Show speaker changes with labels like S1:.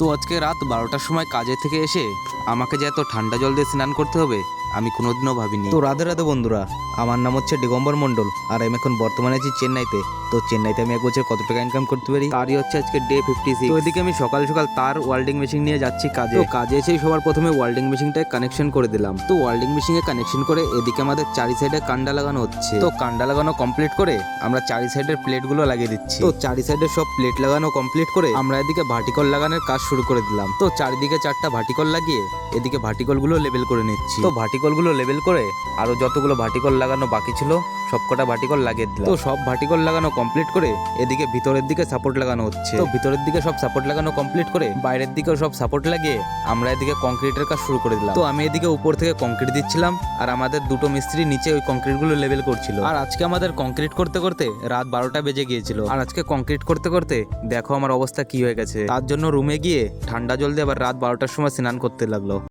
S1: তো আজকে রাত 12টার সময় কাজে থেকে এসে আমাকে যে এত ঠান্ডা জল দিয়ে স্নান করতে হবে আমি কোনোদিনও ভাবিনি। তো রাধে রাধে বন্ধুরা, আমার নাম হচ্ছে দিগম্বর মণ্ডল আর আমি এখন বর্তমানে আছি চেন্নাইতে। তো চেন্নাইতে আমি এক বছর কত টাকা ইনকাম করতে পারি তারই হচ্ছে আজকে ডে 56। তো এদিকে আমি সকাল সকাল তার ওয়েল্ডিং মেশিন নিয়ে যাচ্ছি কাজে। তো কাজে এসেই সবার প্রথমে ওয়েল্ডিং মেশিনটায় কানেকশন করে দিলাম। তো ওয়েল্ডিং মেশিনে কানেকশন করে এদিকে আমাদের চারি সাইডে কান্ডা লাগানো হচ্ছে। তো কান্ডা লাগানো কমপ্লিট করে আমরা চারি সাইডের প্লেটগুলো লাগিয়ে দিচ্ছি। তো চারি সাইডে সব প্লেট লাগানো কমপ্লিট করে আমরা এদিকে ভার্টিকল লাগানোর কাজ শুরু করে দিলাম। তো চারিদিকে 4টা ভার্টিকল লাগিয়ে এদিকে ভার্টিকল গুলো লেবেল করে নিচ্ছি। তো ভার্টিকল গুলো লেবেল করে আরো যতগুলো ভার্টিকল লাগানো বাকি ছিল সবকটা ভার্টিকল লাগিয়ে দিলাম। তো সব ভার্টিকল লাগানো কমপ্লিট করে এদিকে ভিতরের দিকে সাপোর্ট লাগানো হচ্ছে। তো ভিতরের দিকে সব সাপোর্ট লাগানো কমপ্লিট করে বাইরের দিকেও সব সাপোর্ট লাগিয়ে আমরা এদিকে কংক্রিটের কাজ শুরু করে দিলাম। তো আমি এদিকে উপর থেকে কংক্রিট দিচ্ছিলাম আর আমাদের দুটো মিস্ত্রি নিচে ওই কংক্রিট গুলো লেবেল করছিল। আর আজকে আমাদের কংক্রিট করতে করতে রাত 12টা বেজে গিয়েছিল। আর আজকে কংক্রিট করতে করতে দেখো আমার অবস্থা কি হয়ে গেছে। তার জন্য রুমে গিয়ে ঠান্ডা জল দিয়ে আবার রাত 12টার সময় স্নান করতে লাগলো।